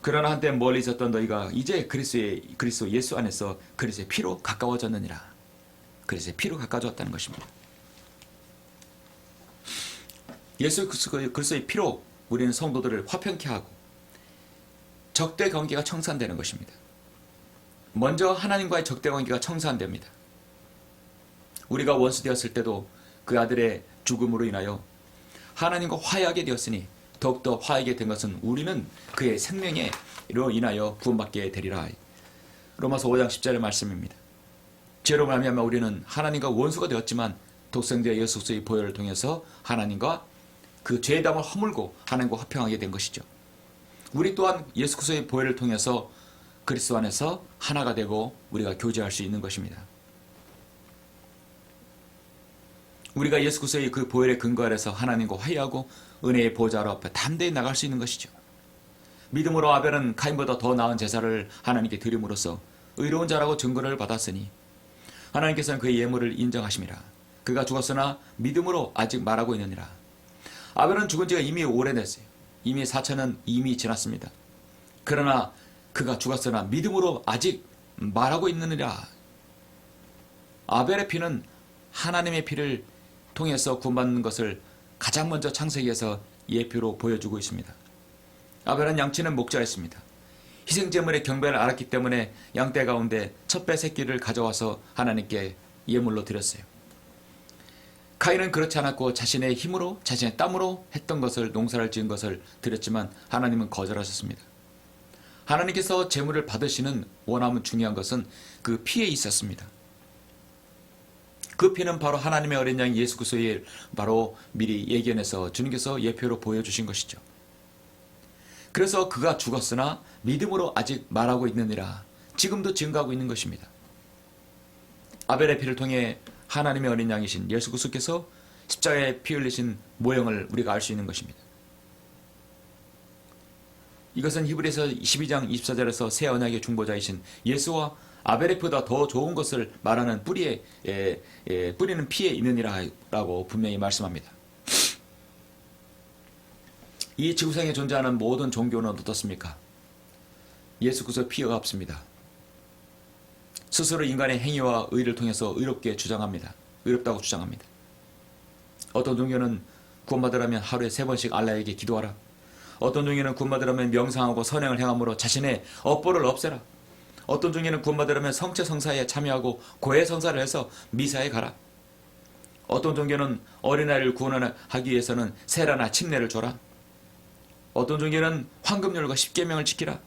그러나 한때 멀리 있었던 너희가 이제 그리스도 예수 안에서 그리스도의 피로 가까워졌느니라. 그리스도의 피로 가까워졌다는 것입니다. 예수 그리스도의 피로 우리는 성도들을 화평케 하고 적대 관계가 청산되는 것입니다. 먼저 하나님과의 적대 관계가 청산됩니다. 우리가 원수 되었을 때도 그 아들의 죽음으로 인하여 하나님과 화해하게 되었으니 더욱더 화해하게 된 것은 우리는 그의 생명으로 인하여 구원받게 되리라. 로마서 5장 10절의 말씀입니다. 죄로 말미암아 우리는 하나님과 원수가 되었지만 독생자 예수 그리스도의 보혈을 통해서 하나님과 그 죄의 담을 허물고 하나님과 화평하게 된 것이죠. 우리 또한 예수 그리스도의 보혈을 통해서 그리스도 안에서 하나가 되고 우리가 교제할 수 있는 것입니다. 우리가 예수 그리스도의 그 보혈의 근거 아래서 하나님과 화해하고 은혜의 보좌로 앞에 담대히 나갈 수 있는 것이죠. 믿음으로 아벨은 가인보다 더 나은 제사를 하나님께 드림으로써 의로운 자라고 증거를 받았으니 하나님께서는 그의 예물을 인정하심이라. 그가 죽었으나 믿음으로 아직 말하고 있느니라. 아벨은 죽은 지가 이미 오래됐어요. 이미 4천은 이미 지났습니다. 그러나 그가 죽었으나 믿음으로 아직 말하고 있느니라. 아벨의 피는 하나님의 피를 통해서 구원받는 것을 가장 먼저 창세기에서 예표로 보여주고 있습니다. 아벨은 양치는 목자였습니다. 희생제물의 경배를 알았기 때문에 양떼 가운데 첫배 새끼를 가져와서 하나님께 예물로 드렸어요. 가인은 그렇지 않았고 자신의 힘으로 자신의 땀으로 했던 것을 농사를 지은 것을 드렸지만 하나님은 거절하셨습니다. 하나님께서 제물을 받으시는 원함은 중요한 것은 그 피에 있었습니다. 그 피는 바로 하나님의 어린 양 예수 그리스도의 바로 미리 예견해서 주님께서 예표로 보여주신 것이죠. 그래서 그가 죽었으나 믿음으로 아직 말하고 있느니라. 지금도 증거하고 있는 것입니다. 아벨의 피를 통해 하나님의 어린 양이신 예수 그리스도께서 십자가에 피 흘리신 모형을 우리가 알 수 있는 것입니다. 이것은 히브리서 12장 24절에서 새 언약의 중보자이신 예수와 아벨의 피보다 더 좋은 것을 말하는 뿌리는 피에 있느니라라고 분명히 말씀합니다. 이 지구상에 존재하는 모든 종교는 어떻습니까? 예수 그리스도의 피가 없습니다. 스스로 인간의 행위와 의를 통해서 의롭게 주장합니다. 의롭다고 주장합니다. 어떤 종교는 구원받으려면 하루에 3번씩 알라에게 기도하라. 어떤 종교는 구원받으려면 명상하고 선행을 행함으로 자신의 업보를 없애라. 어떤 종교는 구원받으려면 성체 성사에 참여하고 고해 성사를 해서 미사에 가라. 어떤 종교는 어린아이를 구원하기 위해서는 세라나 침례를 줘라. 어떤 종교는 황금률과 십계명을 지키라.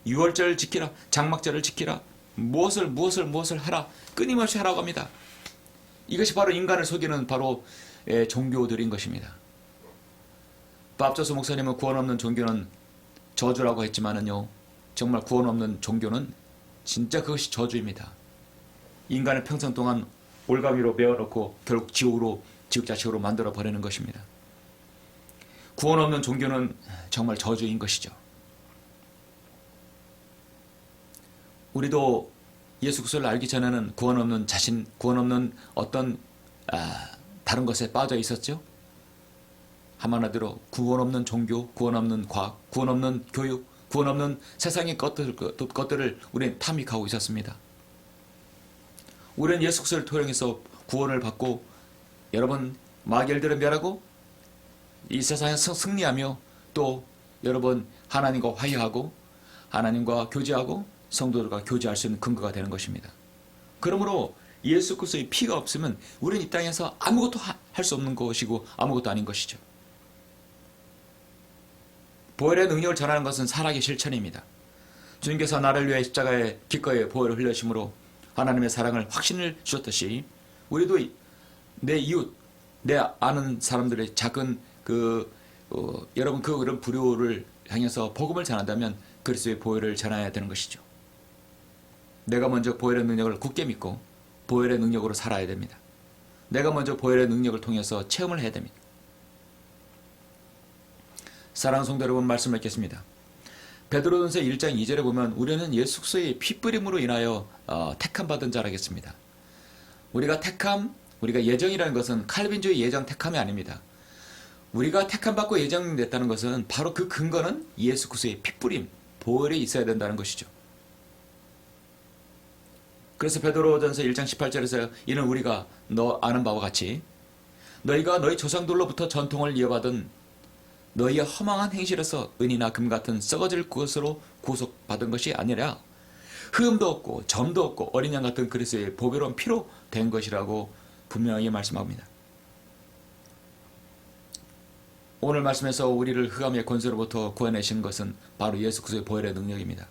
유월절을 지키라. 장막절을 지키라. 무엇을 하라. 끊임없이 하라고 합니다. 이것이 바로 인간을 속이는 바로 종교들인 것입니다. 밥저스 목사님은 구원 없는 종교는 저주라고 했지만은요, 정말 구원 없는 종교는 진짜 그것이 저주입니다. 인간을 평생 동안 올가미로 메어놓고 결국 지옥자식으로 만들어 버리는 것입니다. 구원 없는 종교는 정말 저주인 것이죠. 우리도 예수 그리스도를 알기 전에는 구원 없는 어떤 다른 것에 빠져 있었죠. 한마디로 구원 없는 종교, 구원 없는 과학, 구원 없는 교육, 구원 없는 세상의 것들을 우리는 탐닉하고 있었습니다. 우리는 예수 그리스도를 통해서 구원을 받고 여러분 마귀들을 멸하고 이 세상에서 승리하며 또 여러분 하나님과 화해하고 하나님과 교제하고 성도들과 교제할 수 있는 근거가 되는 것입니다. 그러므로 예수 그리스도의 피가 없으면 우리는 이 땅에서 아무것도 할 수 없는 것이고 아무것도 아닌 것이죠. 보혈의 능력을 전하는 것은 살아계 실천입니다. 주님께서 나를 위해 십자가에 기꺼이 보혈을 흘려심으로 하나님의 사랑을 확신을 주셨듯이 우리도 내 이웃, 내 아는 사람들의 작은 여러분 그런 불효를 향해서 복음을 전한다면 그리스도의 보혈을 전해야 되는 것이죠. 내가 먼저 보혈의 능력을 굳게 믿고 보혈의 능력으로 살아야 됩니다. 내가 먼저 보혈의 능력을 통해서 체험을 해야 됩니다. 사랑하는 성도 여러분, 말씀을 읽겠습니다. 베드로전서 1장 2절에 보면 우리는 예수 그리스도의 피뿌림으로 인하여 택함 받은 자라겠습니다. 우리가 예정이라는 것은 칼빈주의 예정 택함이 아닙니다. 우리가 택함 받고 예정됐다는 것은 바로 그 근거는 예수 그리스도의 피뿌림, 보혈이 있어야 된다는 것이죠. 그래서 베드로전서 1장 18절에서 이는 우리가 너 아는 바와 같이 너희가 너희 조상들로부터 전통을 이어받은 너희의 허망한 행실에서 은이나 금 같은 썩어질 것으로 구속받은 것이 아니라 흠도 없고 점도 없고 어린 양 같은 그리스도의 보배로운 피로 된 것이라고 분명히 말씀합니다. 오늘 말씀에서 우리를 흑암의 권세로부터 구해내신 것은 바로 예수 그리스도의 보혈의 능력입니다.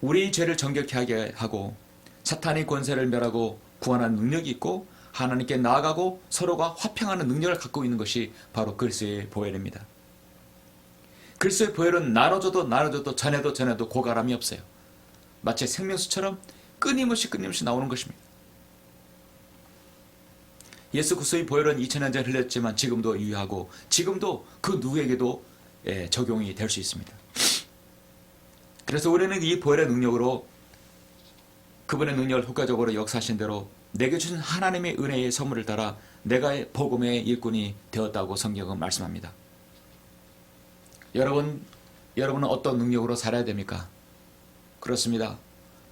우리 죄를 정결케 하게 하고 사탄의 권세를 멸하고 구원하는 능력이 있고 하나님께 나아가고 서로가 화평하는 능력을 갖고 있는 것이 바로 그리스도의 보혈입니다. 그리스도의 보혈은 나눠줘도 전해도 고가람이 없어요. 마치 생명수처럼 끊임없이 나오는 것입니다. 예수 그리스도의 보혈은 2000년 전 흘렸지만 지금도 유효하고 지금도 그 누구에게도 적용이 될 수 있습니다. 그래서 우리는 이 보혈의 능력으로 그분의 능력을 효과적으로 역사하신 대로 내게 주신 하나님의 은혜의 선물을 따라 내가 복음의 일꾼이 되었다고 성경은 말씀합니다. 여러분은 어떤 능력으로 살아야 됩니까? 그렇습니다.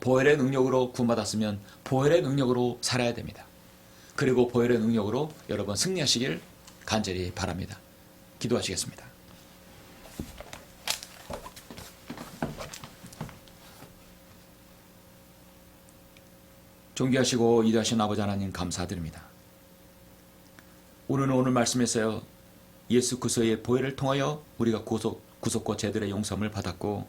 보혈의 능력으로 구원받았으면 보혈의 능력으로 살아야 됩니다. 그리고 보혈의 능력으로 여러분 승리하시길 간절히 바랍니다. 기도하시겠습니다. 존귀하시고 위대하신 아버지 하나님 감사드립니다. 우리는 오늘 말씀에서요 예수 그리스도의 보혈을 통하여 우리가 구속과 죄들의 용서함을 받았고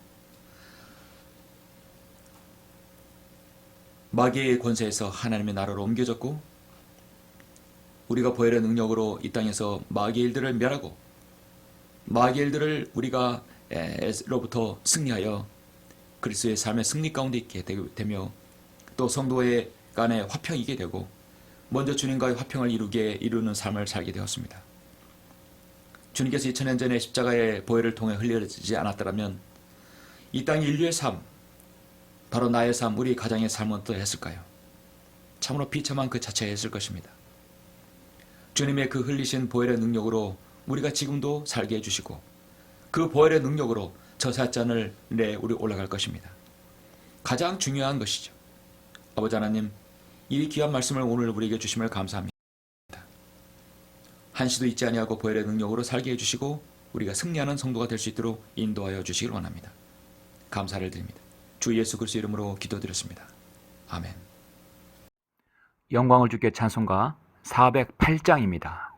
마귀의 권세에서 하나님의 나라로 옮겨졌고 우리가 보혈의 능력으로 이 땅에서 마귀의 일들을 멸하고 마귀의 일들을 우리가 로부터 승리하여 그리스도의 삶의 승리 가운데 있게 되며 또 성도의 간에 화평이게 되고 먼저 주님과의 화평을 이루는 삶을 살게 되었습니다. 주님께서 2000년 전에 십자가의 보혈을 통해 흘려지지 않았더라면 이 땅 인류의 삶, 바로 나의 삶, 우리 가정의 삶은 어떠했을까요? 참으로 비참한 그 자체였을 것입니다. 주님의 그 흘리신 보혈의 능력으로 우리가 지금도 살게 해주시고 그 보혈의 능력으로 저 삿잔을 우리 올라갈 것입니다. 가장 중요한 것이죠. 아버지 하나님, 이 귀한 말씀을 오늘 우리에게 주심을 감사합니다. 한시도 잊지 아니하고 보혈의 능력으로 살게 해주시고 우리가 승리하는 성도가 될 수 있도록 인도하여 주시길 원합니다. 감사를 드립니다. 주 예수 그리스도 이름으로 기도드렸습니다. 아멘. 영광을 주께 찬송가 408장입니다.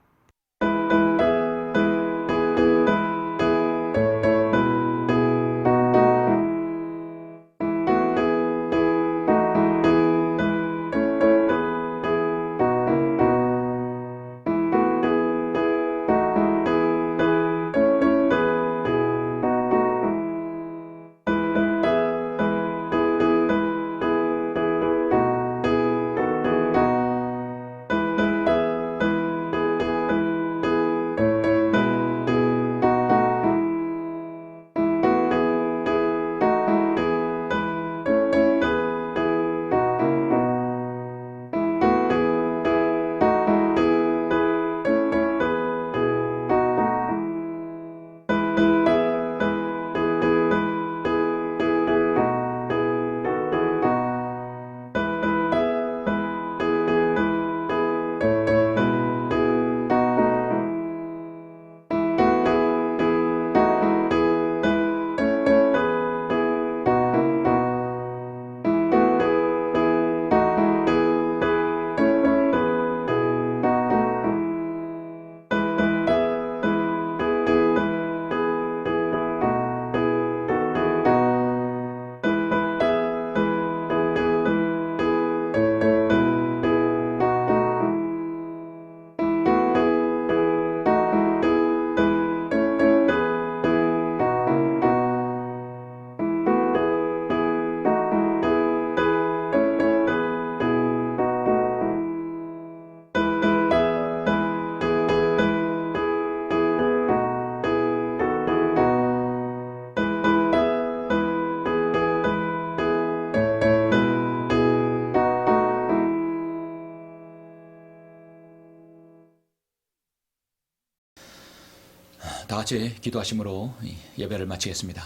다 같이 기도하심으로 이 예배를 마치겠습니다.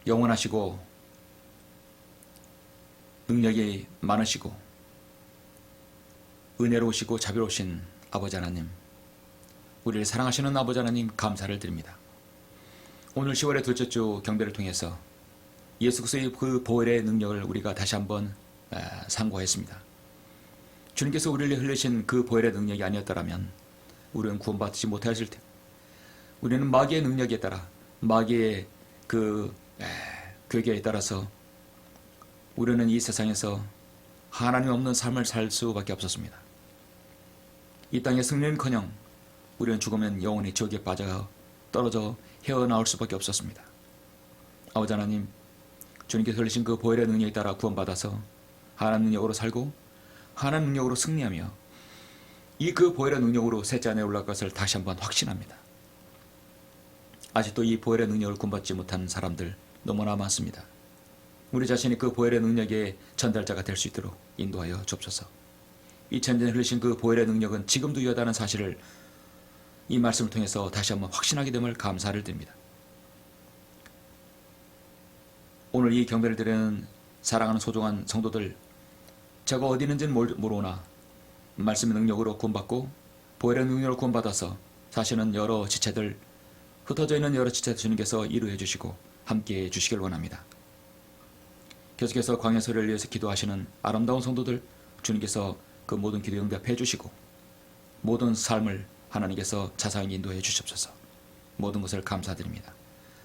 영원하시고 능력이 많으시고 은혜로우시고 자비로우신 아버지 하나님, 우리를 사랑하시는 아버지 하나님 감사를 드립니다. 오늘 10월의 둘째 주 경배를 통해서 예수 그리스도의 그 보혈의 능력을 우리가 다시 한번 상고했습니다. 주님께서 우리를 흘리신 그 보혈의 능력이 아니었더라면 우리는 구원받지 못하였을 테고, 우리는 마귀의 능력에 따라, 마귀의 그 괴계에 따라서 우리는 이 세상에서 하나님 없는 삶을 살 수밖에 없었습니다. 이 땅의 승리는커녕 우리는 죽으면 영원히 지옥에 빠져 떨어져 헤어나올 수밖에 없었습니다. 아버지 하나님, 주님께서 흘리신 그 보혈의 능력에 따라 구원받아서 하나님 능력으로 살고 하나님 능력으로 승리하며 이 그 보혈의 능력으로 셋째 안에 올라갈 것을 다시 한번 확신합니다. 아직도 이 보혈의 능력을 구원받지 못한 사람들 너무나 많습니다. 우리 자신이 그 보혈의 능력의 전달자가 될 수 있도록 인도하여 주옵소서. 2000년 흘리신 그 보혈의 능력은 지금도 유효하다는 사실을 이 말씀을 통해서 다시 한번 확신하게 됨을 감사를 드립니다. 오늘 이 경배를 드리는 사랑하는 소중한 성도들, 제가 어디 있는지는 모르나 말씀의 능력으로 구원받고 보혈의 능력으로 구원받아서 사실은 여러 지체들, 흩어져 있는 여러 지체들 주님께서 이루해 주시고 함께해 주시길 원합니다. 계속해서 광야 소리를 위해서 기도하시는 아름다운 성도들, 주님께서 그 모든 기도 응답해 주시고 모든 삶을 하나님께서 자상히 인도해 주시옵소서. 모든 것을 감사드립니다.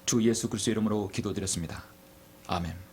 주 예수 그리스도 이름으로 기도드렸습니다. 아멘.